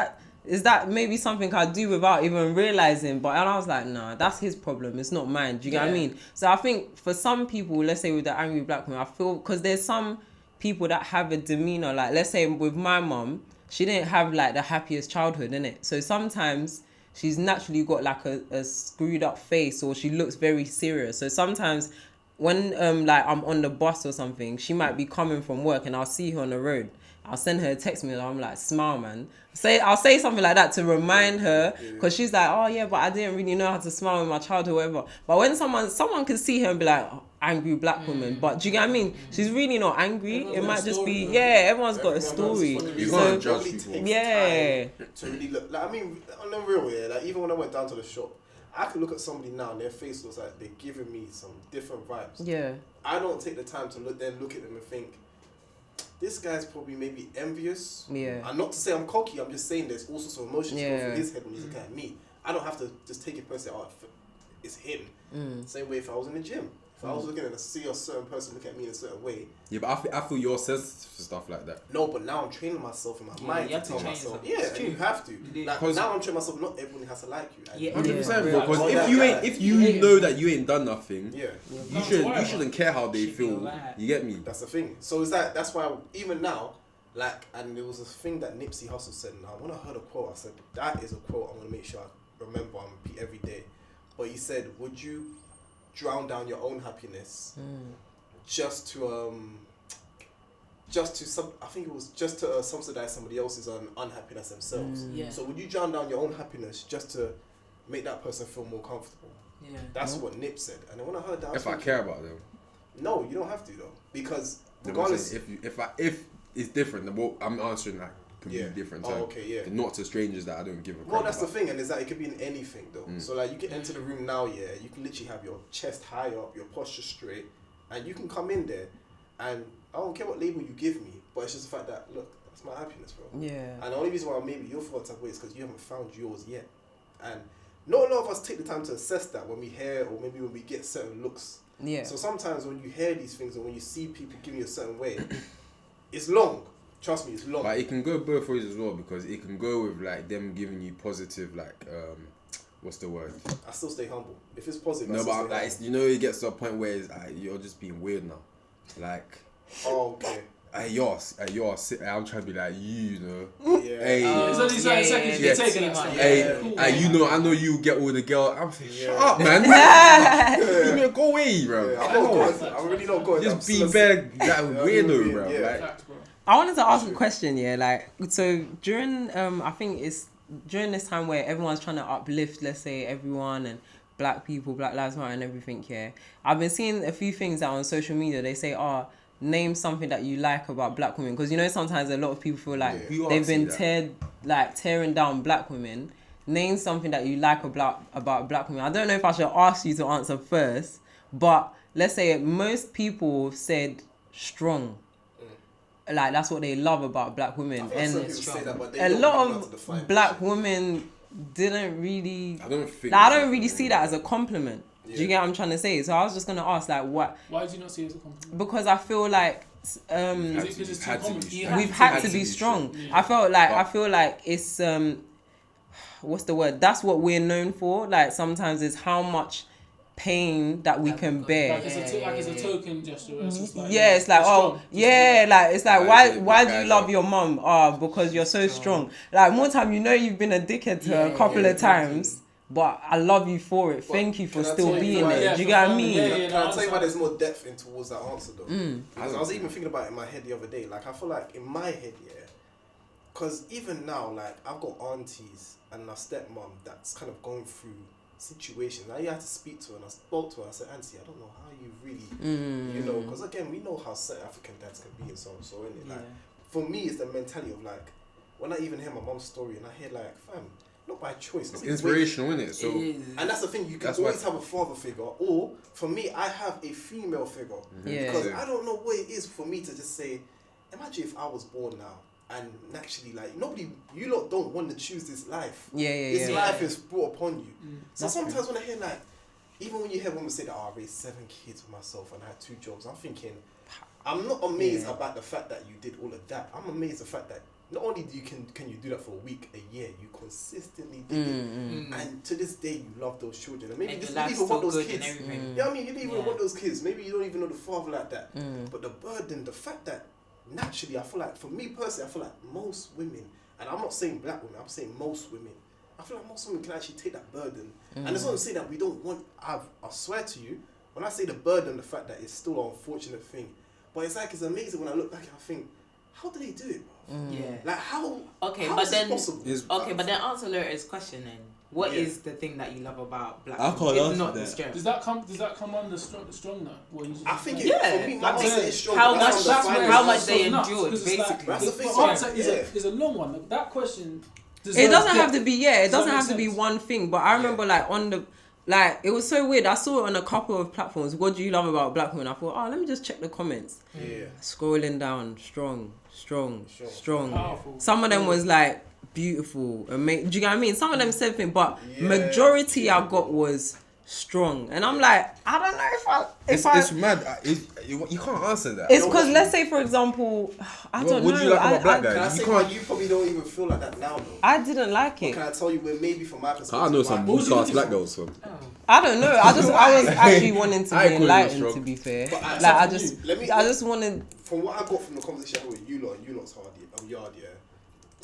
D: that maybe something I do without even realizing? But and I was like, nah, that's his problem. It's not mine. Do you get what I mean? So I think for some people, let's say with the angry black woman, I feel because there's some people that have a demeanor. Like, let's say with my mum, she didn't have like the happiest childhood, innit? So sometimes she's naturally got like a screwed up face, or she looks very serious. So sometimes when like I'm on the bus or something, she might be coming from work and I'll see her on the road. I'll send her a text message. I'm like, smile, man. I'll say something like that to remind her, because she's like, oh yeah, but I didn't really know how to smile in my childhood, whatever. But when someone can see her and be like, oh, angry black woman, but do you get what I mean? She's really not angry. It might just be, everyone's got a story.
B: You can't judge people.
A: To really look, like, I mean, on the real, like even when I went down to the shop, I could look at somebody now and their face looks like they're giving me some different vibes.
D: Yeah.
A: I don't take the time to look at them and think, this guy's probably maybe envious.
D: Yeah.
A: And not to say I'm cocky, I'm just saying there's also some emotions going through
D: Yeah.
A: his head when he's looking at me. I don't have to just take it personally, it's him. Same way if I was in the gym. If I was looking at see a certain person look at me in a certain way.
B: Yeah, but I feel you're sensitive to stuff like that.
A: No, but now I'm training myself in my mind
E: you
A: to
E: have to
A: tell
E: train
A: myself.
E: yourself.
A: Yeah, and you have to. Like, now I'm training myself, not everyone has to like you.
E: Yeah.
B: 100%,
A: Yeah.
B: because
A: Yeah.
B: if you know that you ain't done nothing,
A: Yeah.
B: you shouldn't care how they
E: Should be
B: feel.
E: alright.
B: You get me?
A: That's the thing. So that's why even now, like, and there was a thing that Nipsey Hussle said, and when I heard a quote, I said, that is a quote I'm going to make sure I remember and repeat every day. But he said, would you drown down your own happiness just to subsidize somebody else's unhappiness themselves?
E: Yeah.
A: So would you drown down your own happiness just to make that person feel more comfortable?
E: Yeah.
A: That's what Nip said. And then when I heard that, I was
B: If I
A: thinking,
B: care about them.
A: no, you don't have to though, because
B: Regardless,
A: regardless,
B: if it's different, then I'm answering like can
A: Yeah.
B: be different.
A: Oh,
B: term.
A: okay, yeah.
B: Not to strangers that I don't give a crap.
A: Well, that's the
B: about.
A: thing, and is that it could be in anything though. So like you can enter the room now, yeah, you can literally have your chest high up, your posture straight, and you can come in there, and I don't care what label you give me, but it's just the fact that look, that's my happiness, bro.
D: Yeah.
A: And the only reason why maybe you'll feel that type of way is because you haven't found yours yet, and not a lot of us take the time to assess that when we hear or maybe when we get certain looks.
D: Yeah.
A: So sometimes when you hear these things or when you see people giving you a certain way, it's long. Trust me, it's long.
B: But it can go both ways as well, because it can go with like them giving you positive, like what's the word?
A: I still stay humble. If it's positive, I
B: No,
A: still
B: but
A: stay
B: like
A: humble.
B: you know, it gets to a point where it's, you're just being weird now. Like,
A: Oh, okay.
B: I'm trying to be like you know.
A: Yeah.
B: Hey,
C: It's only certain seconds you
B: yeah.
C: can take it. Stuff.
B: hey,
A: Yeah.
B: you know, I know you get all the girl. I'm saying,
A: Yeah.
B: shut up, man. Leave me go away, bro.
A: Yeah, I'm not good. I'm really not good. I'm
B: Just be
A: still a-
B: bare that
A: Yeah,
B: weirdo,
A: weird,
B: bro.
A: yeah.
B: Like,
C: Facts, bro.
D: I wanted to ask a question, yeah, like, so during, I think it's during this time where everyone's trying to uplift, let's say, everyone and black people, Black Lives Matter and everything, yeah, I've been seeing a few things that on social media, they say, name something that you like about black women, because you know sometimes a lot of people feel like
B: Yeah.
D: they've been tearing down black women. Name something that you like about black women. I don't know if I should ask you to answer first, but let's say most people said strong. Like that's what they love about black women,
A: I feel like some
D: and
A: people say that, but they
D: a
A: don't
D: lot
A: really know how to define
D: of black
A: shit.
D: women didn't really.
B: I don't think.
D: Like, I don't really see that as a compliment. Do you
A: Yeah.
D: get what I'm trying to say? So I was just gonna ask, like, what?
C: Why do you not see it as a compliment?
D: Because I feel like
C: Is it because it's too
B: had to
C: common?
B: be
C: You
B: strong.
C: have
D: we've had to be strong. I feel like it's what's the word? That's what we're known for. Like sometimes it's how much pain that we can bear.
C: Like it's a token gesture. Where it's just like,
D: Yeah, it's like,
C: you're
D: oh,
C: strong.
D: yeah, like, it's like,
B: Why is it
D: why
B: black
D: do you
B: guys
D: love
B: are-
D: your mum? Because you're so strong. Like, more time, you know you've been a dickhead to her a couple of times, but I love you for it. Thank you for
A: can I
D: still
A: tell you
D: being
A: why-
D: there.
C: Yeah,
D: Do you
C: for
D: get what I
C: fun,
D: mean?
C: yeah,
A: Can I tell you why
C: understand.
A: there's more depth in towards that answer though?
D: Mm.
A: Because I was even thinking about it in my head the other day. Like I feel like in my head, yeah. Because even now, like I've got aunties and a stepmom that's kind of going through situations. Now you have to speak to her, and I spoke to her. I said, Auntie, I don't know how you really, you know, because again, we know how South African dads can be and so on. So in it, like for me, it's the mentality of like when I even hear my mom's story and I hear like, fam, not by choice,
B: It's
A: nobody's
B: inspirational, isn't it? So
A: and that's the thing, you can
B: That's
A: always
B: why-
A: have a father figure, or for me, I have a female figure.
D: Yeah.
A: Because I don't know what it is for me to just say, imagine if I was born now and naturally, like, you lot don't want to choose this life. This
D: Yeah.
A: life is brought upon you. So
D: That's
A: sometimes when I hear, like, even when you hear women say that, I raised 7 kids for myself and I had 2 jobs, I'm thinking, I'm not amazed about the fact that you did all of that. I'm amazed the fact that not only can you do that for a week, a year, you consistently did it. And to this day, you love those children. And maybe
E: And
A: you
E: your
A: don't
E: life's
A: even want
E: still
A: those
E: good and
A: kids.
E: everything.
A: You know what I mean? You don't even
E: Yeah.
A: want those kids. Maybe you don't even know the father like that. But the burden, the fact that naturally, I feel like, for me personally, I feel like most women, and I'm not saying black women, I'm saying most women, I feel like most women can actually take that burden. And it's not to say that we don't want, I swear to you, when I say the burden, the fact that it's still an unfortunate thing, but it's like, it's amazing when I look back and I think, how do they do it, bro?
E: Yeah.
A: Like, how
E: Okay,
A: how
E: but
A: is this
E: then
A: possible?
E: okay, but then answer Laura's question then. What
A: Yeah.
E: is the thing that you love about black
F: I
E: people?
F: can't
E: If
F: answer
E: not
F: that.
E: the strength.
C: Does that come under strong though? What you just
A: I think
C: said?
A: for me, my
E: Like,
A: answer is strong.
E: how
A: but
E: much-
A: that's
C: that's
A: on the
C: where
A: finance.
E: how much
C: it's
E: they
C: so nuts,
E: endured,
C: 'cause it's like-
E: basically.
A: That's the thing,
C: The answer
A: yeah.
C: is a long one. That question.
D: It doesn't have to
C: be.
D: be, yeah, it
C: Does that
D: doesn't
C: make
D: have to be
C: sense?
D: one thing, but I remember like on the, like, it was so weird. I saw it on a couple of platforms. What do you love about black women? I thought, let me just check the comments.
A: Yeah.
D: Scrolling down, strong.
C: Powerful.
D: Some of them was like beautiful, amazing. Do you get what I mean? Some of them said things, but
A: Yeah.
D: majority I got was strong, and I'm like, I don't know if
B: it's mad. You can't answer that.
D: it's because let's say for example, I don't
B: What
D: know.
B: do you like about black
A: Can I
B: guys?
A: say
B: You
A: why
B: can't.
A: you probably don't even feel like that now, though?
D: I didn't like
A: But
D: it.
A: can I tell you where maybe from my perspective?
B: I know some
A: why-
C: What was
B: blue class
C: you
B: black
C: looking
B: girls from.
D: I don't know. I was actually wanting to
B: I
D: be
B: call it
D: enlightened.
B: strong.
D: To be fair,
A: But
D: like
A: except
D: I
A: for
D: just,
A: you, let me-
D: I just wanted.
A: From what I got from the conversation I had with you lot and you lot's yard, yeah.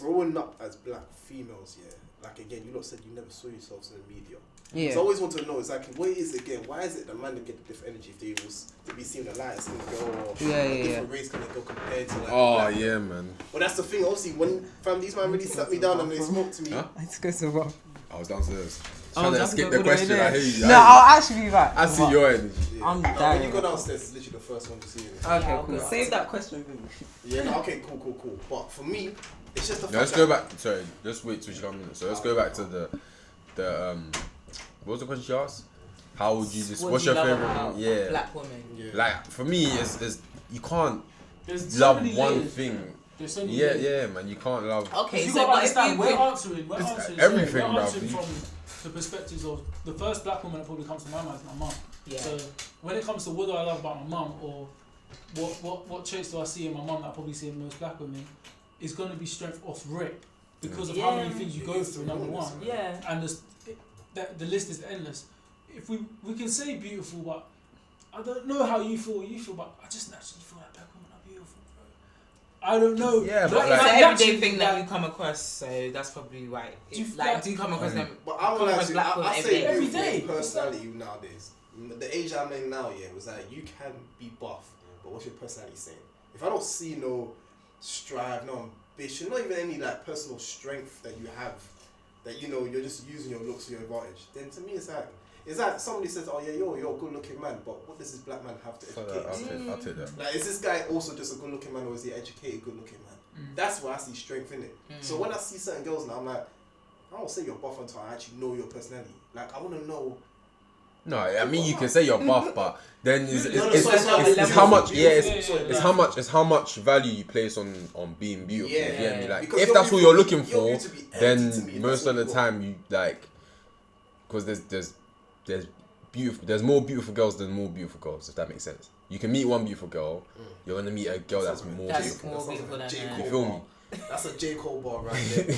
A: Growing up as black females, yeah. Like again, you lot said you never saw yourselves in the media.
D: Yeah.
A: So I always want to know exactly what it is again. Why is it that man didn't get the different energy if they was to be seen a light skinned girl or a different race can they go compared to like?
B: Oh
A: black?
B: yeah, man.
A: But that's the thing. Obviously, when these man really sat me down and they spoke to me.
B: Huh?
D: I just go so wrong.
B: I was downstairs.
D: Oh,
B: Trying to
D: that's
B: escape
D: good,
B: the
D: good
B: question.
D: idea.
B: I hear you.
D: No, I'll actually be back.
B: I see your energy.
A: Yeah.
D: I'm
A: No, when
D: dying.
A: you go downstairs, it's literally the first one to see you.
D: Okay,
E: Yeah,
D: cool.
E: okay.
D: Save that question for me.
A: Yeah. No, okay. Cool. But for me, It's just the
B: Let's
A: fact
B: go
A: that-
B: back. Sorry, just wait 2 minutes. So let's go back to the what was the question she asked? How would you just?
E: What
B: What's
E: do you
B: your
E: love
B: favorite?
E: about
B: Yeah,
E: black women?
A: Yeah.
B: like for me, it's you can't
C: There's so
B: love
C: many
B: one
C: layers,
B: thing.
C: man. There's so many
B: Yeah,
C: layers.
B: yeah, man. You can't love.
E: Okay,
C: You
E: so
C: gotta
E: but if
C: understand,
E: you
C: we're
E: could,
C: answering
B: everything,
C: we're
B: bruv.
C: answering from the perspectives of the first black woman that probably comes to my mind is my mum.
E: yeah.
C: So when it comes to what do I love about my mum, or what traits do I see in my mum that I probably see in most black women, is going to be strength off rip because of how many
E: Yeah.
C: things you go through. Number one,
E: Yeah.
C: and the list is endless. If we can say beautiful, but I don't know how you feel, but I just naturally feel like black women are beautiful, bro. I don't know.
B: Yeah, but
C: Black-
B: like-
E: It's
C: black
E: an everyday
C: naturally,
E: thing that
C: like,
E: you come across, so that's probably why.
C: Do you
E: Do you come across them?
A: But I
E: come
A: would
E: across
A: actually,
E: black women
A: I
E: every
A: say
E: day.
C: Every
A: beautiful
C: day.
A: personality nowadays. The age I'm in now, yeah, was that you can be buff, but what's your personality saying? If I don't see no strive, no ambition, not even any like personal strength that you have, that you know you're just using your looks to your advantage, then to me it's like somebody says, oh yeah, you're a good looking man, but what does this black man have to educate himself?
B: I'll take that.
A: Like, is this guy also just a good looking man, or is he educated good looking man? That's where I see strength in it. So when I see certain girls now, I'm like, I don't say you're buff until I actually know your personality. Like, I want to know.
B: No, I mean you can say you're buff, but then it's
E: it's
B: how much. Yeah,
C: Yeah.
B: it's how much value you place on being beautiful.
A: Yeah.
B: You get me? Like
A: Because
B: if
A: you're
B: that's what you're looking
A: beautiful- you're
B: for,
A: beautiful to be empty to me,
B: then
A: that's
B: most
A: what
B: of the
A: you
B: time you like, because there's more beautiful girls than more beautiful girls. If that makes sense. You can meet one beautiful girl, you're gonna meet a girl that's more
E: That's
B: beautiful.
E: more
A: That sounds
E: beautiful
A: like
E: than
A: J.
E: her.
A: Cole
B: You feel
A: bar.
B: me?
A: That's a J. Cole bar right there. You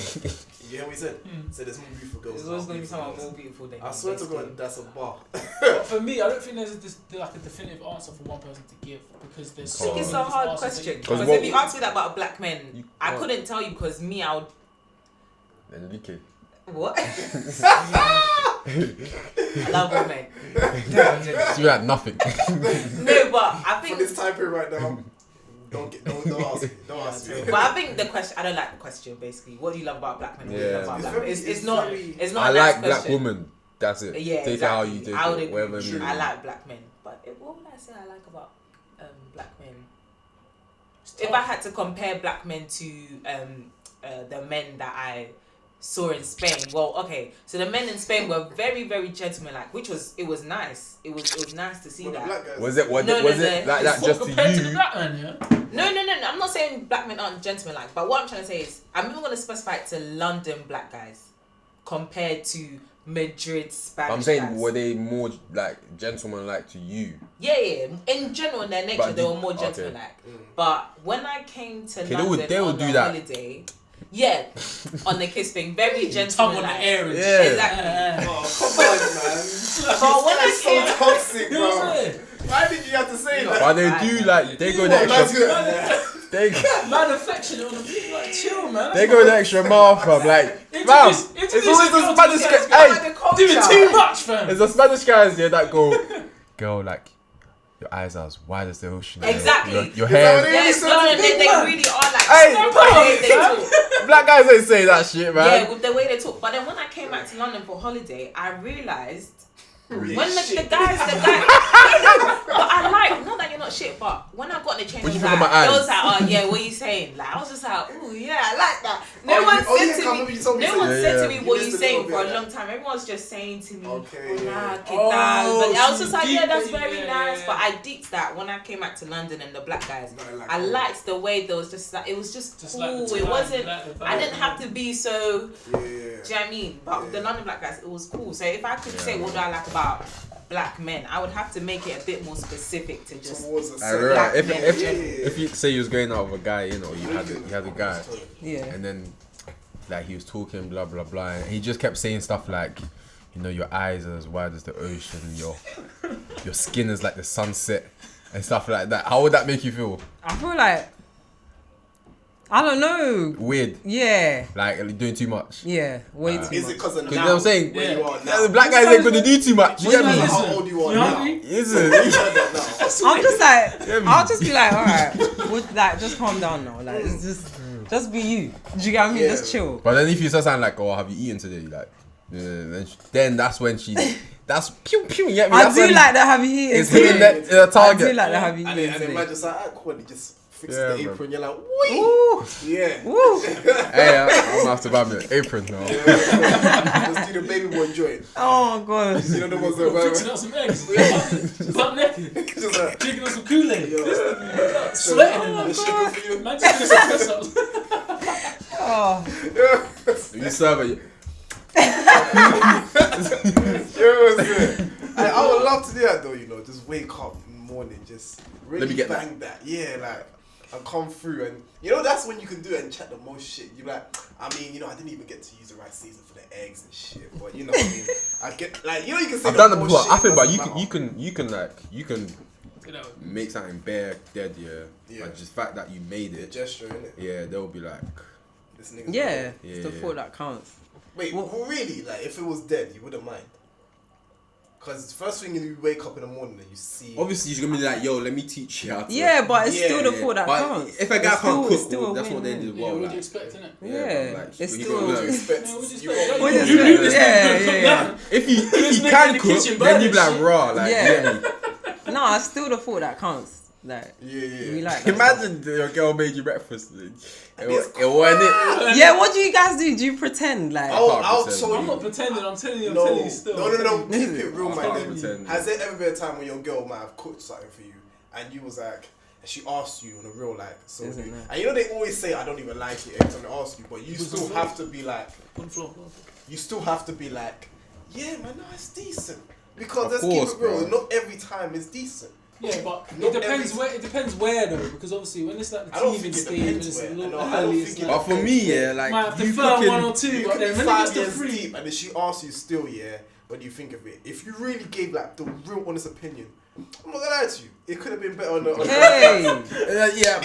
A: hear what he said? So there's more beautiful girls.
E: There's
A: than
E: always going to be
A: beautiful
E: someone
A: girls.
E: more beautiful than you.
A: I swear to
E: basically.
A: God, that's a bar.
C: But for me, I don't think there's like a definitive answer for one person to give because there's
E: I think it's a
C: many
E: hard
C: different answers that
E: question
C: you
E: because
B: what-
E: if you ask me that about black men,
B: You
E: I
B: can't.
E: couldn't tell you because me, I would
B: Enrique.
E: what? I love women.
B: So you had nothing.
E: No, but I
A: For
E: think.
A: this time period right now, don't ask me. Don't ask me.
E: But I think the question. I don't like the question. Basically, what do you love about black men? What do you love
B: Yeah.
E: about
A: It's
E: black
A: very-
E: men?
A: it's
E: It's not.
A: very-
E: It's not.
B: I
E: a nice
B: like black
E: question.
B: women. That's it.
E: Yeah,
B: Take
E: exactly.
B: it how you take
E: I would
B: it.
E: agree.
B: Whatever
E: with you.
B: you
E: I like black men, but what would I say I like about black men? If I had to compare black men to the men that I saw in Spain, well, okay, so the men in Spain were very, very gentlemanlike, which was nice. It was nice to see
A: Well, the
E: that.
A: black guys-
B: Was it? Was
E: No,
B: it? Was
E: no,
B: it
E: no.
B: like that
C: What,
B: just to
C: compared to the
B: you?
C: black man, yeah?
E: No. I'm not saying black men aren't gentlemanlike, but what I'm trying to say is I'm even going to specify it to London black guys compared to Madrid Spanish
B: I'm saying,
E: guys.
B: were they more like gentleman-like to you?
E: Yeah. In general, in their nature,
B: But
E: they were
B: did-
E: more
B: okay.
E: gentlemanlike. But when I came to
B: Okay,
E: London
B: they would
E: on
B: do
E: a
B: that.
E: holiday, yeah, on the kiss thing, very
C: Tongue on the
E: gentlemanlike.
C: air and
B: Yeah.
C: shit.
E: Exactly.
A: Oh, come on, man.
E: But when I
A: That's so
E: came,
A: toxic,
C: You know what I'm
A: bro.
C: saying?
A: Why did you have to say that?
B: But they do like they go the
A: Well, that's
B: extra.
A: good.
B: They
C: Man affectionate on the beat, like chill, man.
B: they go the extra mile, fam. Like, fam,
C: Introduce
B: it's always
C: your
B: the
C: girl
B: Spanish
C: to
B: guys.
C: the
B: Hey,
C: Doing too much, fam.
B: it's the Spanish guys here that go, girl, like your eyes are as wide as the ocean.
E: Exactly.
B: Your
A: Is that what
B: hair.
A: it
E: yes, no, they really are like.
B: Hey,
E: the way they talk.
B: Black guys don't say that shit, man.
E: Yeah, with the way they talk. But then when I came back to London for holiday, I realised when the guys, but I like, not that you're not shit, but when I got in the train,
B: What
E: it
B: you
E: was
B: think
E: like,
B: of my
E: it was
B: eyes?
E: like, oh yeah, what are you saying? Like, I was just like, oh yeah, I like that. No
A: Oh,
E: one
A: you- oh,
E: said
A: yeah,
E: to
A: come over,
E: me,
A: you told me
E: no
A: to
E: one
A: say-
E: said
B: Yeah,
E: to me,
A: yeah.
E: what
A: You
E: are you
A: missed a
E: saying
A: little
E: for a
A: bit,
E: long time. Everyone's just saying to me,
A: Okay,
E: oh,
A: yeah.
E: nah, get
C: Oh,
E: down. But I was
C: so
E: just like,
C: deep,
E: yeah, that's
C: yeah,
E: very
C: yeah,
E: nice.
C: yeah.
E: But I deeped that when I came back to London and the black guys.
A: No, I like
E: I
A: that.
E: liked the way there was just like, it was just
C: Just like
E: cool.
C: the
E: It
C: vibe,
E: wasn't,
C: like the
E: I
C: vibe.
E: didn't have to be so.
A: Yeah.
E: Do you know what I mean? But with the
A: Yeah.
E: London black guys, it was cool. So if I could say
B: Yeah.
E: what do I like about black men, I would have to make it a bit more specific to just.
A: Towards a
B: I
A: certain
B: realize,
E: black
B: if,
E: men
B: if,
E: in general.
B: if you say you was going out with a guy, you know, you had a guy,
D: Yeah.
B: and then like he was talking blah blah blah, and he just kept saying stuff like, you know, your eyes are as wide as the ocean, your skin is like the sunset, and stuff like that. How would that make you feel?
D: I feel like I don't know.
B: Weird,
D: Yeah.
B: like are you doing too much.
D: Yeah. Way too
A: Is it
D: much.
A: because of
B: You know what I'm saying?
A: where you are
B: Yeah,
A: now?
B: the black guys ain't gonna do too much. You
C: What's
B: get me?
C: that?
A: How
C: Listen,
A: old you are
C: you
A: now?
C: hungry?
B: Isn't
A: You heard that now.
D: I'm just like,
B: Yeah,
D: I'll just be like, all right, would like just calm down now. Like, it's just be you. Do you get what I mean?
A: Yeah.
D: Just chill.
B: But then if you say something like, "Oh, have you eaten today?" Like, then that's when she, that's pew pew. You get me?
D: I
B: That's
D: do
B: when
D: like the have you eaten
B: it's hitting
D: today.
B: the
D: I do
B: target.
D: like the have you
A: And
D: eaten
A: then
D: today.
A: imagine, like, I quality just fixes
B: Yeah,
A: the
B: bro.
A: apron. You're like, wait,
D: Ooh,
A: yeah.
D: ooh.
B: Hey, I'm gonna have to buy me an apron now.
A: Just do the baby boy joint.
D: Oh god.
A: You know the ones
C: You're
A: that
C: fixing up some eggs. Butt naked.
A: just like,
C: Drinking on some Kool-Aid.
A: Yo.
C: This nigga sweating in
A: This
C: that.
A: shit good for you.
C: Man, just doing some press-ups.
D: Oh.
B: You serve it.
A: I would love to do that though, you know, just wake up in the morning, just really
B: Let me get
A: bang that. Yeah, like, and come through and, you know, that's when you can do it and chat the most shit. You're like, I mean, you know, I didn't even get to use the right season for the eggs and shit, but you know what I mean? I get, like, you know, you can say
B: I've
A: the
B: done it
A: most
B: before.
A: shit,
B: I think, but
A: doesn't
B: you
A: matter.
B: can
C: You know,
B: make something bare dead, yeah.
A: Yeah.
B: Like just the fact that you made
A: The
B: it,
A: gesture, innit?
B: yeah, they'll be like,
A: This nigga's
D: Yeah,
A: real.
D: it's the
B: Yeah.
D: thought that counts.
A: Wait, well, really? Like, if it was dead, you wouldn't mind? Because first thing you wake up in the morning and you see.
B: obviously you're gonna be like, yo, let me teach you how to.
D: Yeah, but it's
A: Yeah,
D: still the
B: yeah.
D: thought that
B: But
D: counts.
B: if a guy
D: It's
B: can't
D: it's
B: cook, well,
D: a
B: that's what they
D: win-win.
B: did
C: yeah,
B: well.
C: what
B: Like,
C: do you expect, innit?
D: Yeah,
B: like,
D: it's
B: you
D: still-
B: gotta
A: What
B: know.
A: do you expect?
C: Yeah, what do you
A: You
C: expect?
A: got-
D: What do you
C: You
D: expect?
C: this
D: Yeah,
C: nigga cook
D: yeah,
C: nothing.
B: If you
C: This nigga in
B: can
C: the
B: cook,
C: kitchen
B: then you be
C: burning
B: like
C: shit.
B: raw, like
D: Yeah.
B: you get me?
D: No, it's still the thought that counts. Like,
A: Yeah, yeah.
D: we like that.
B: Imagine your girl made you breakfast. It
A: it's
B: wasn't it.
D: Yeah, what do you guys do? Do you pretend like?
A: I'll
B: pretend.
A: tell
C: I'm
A: you.
C: not pretending, I'm telling you, I'm
A: No,
C: telling you still.
A: no. Keep it real,
B: I
A: my
B: can't
A: nigga.
B: pretend.
A: Has there ever been a time when your girl might have cooked something for you and you was like, and she asked you on a real like, so
D: Isn't
A: you,
D: it?
A: and you know they always say I don't even like it every time they ask you, but you
C: Put
A: still
C: some
A: have to be like,
C: On the floor.
A: you still have to be like, yeah, man, no, it's decent because
B: Of
A: let's
B: course,
A: keep it real.
B: bro.
A: Not every time is decent.
C: Yeah, but
A: Not
C: it depends
A: every-
C: where. It depends where though, because obviously when it's like the
A: I don't
C: teething
A: think it
C: stage, when
A: depends
C: it's a
A: where.
C: little
A: No, I don't
C: early, it's
A: think it
B: But
C: like
B: for me, yeah, like
C: might have to
B: you
C: firm
B: cooking,
C: one or two,
A: You
C: but
A: could be
C: then when it gets
A: 5
C: to
A: years
C: 3,
A: deep, and if she asks you still, yeah, when you think of it, if you really gave like the real honest opinion, I'm not gonna lie to you, it could have been better on the.
D: Hey,
B: yeah.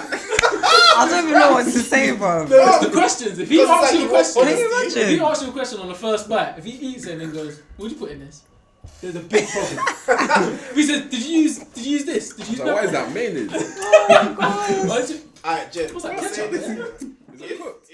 D: I don't even know what to say, bro.
C: no, it's the questions. If he
A: Because it's
C: asks
A: like
C: you a
A: you
C: question,
A: want
D: Can you
A: honesty.
C: if he
D: imagine?
C: asks you a question on the first bite, if he eats it and then goes, "What'd you put in this?" There's a big problem. If he says, "Did you use this? Did you use
B: So why is
C: pepper?"
B: that mayonnaise?
C: Why did you-
A: Alright, Jen,
C: What's that,
A: I'm
C: ketchup,
A: saying this.
C: yeah?
B: Is it cooked?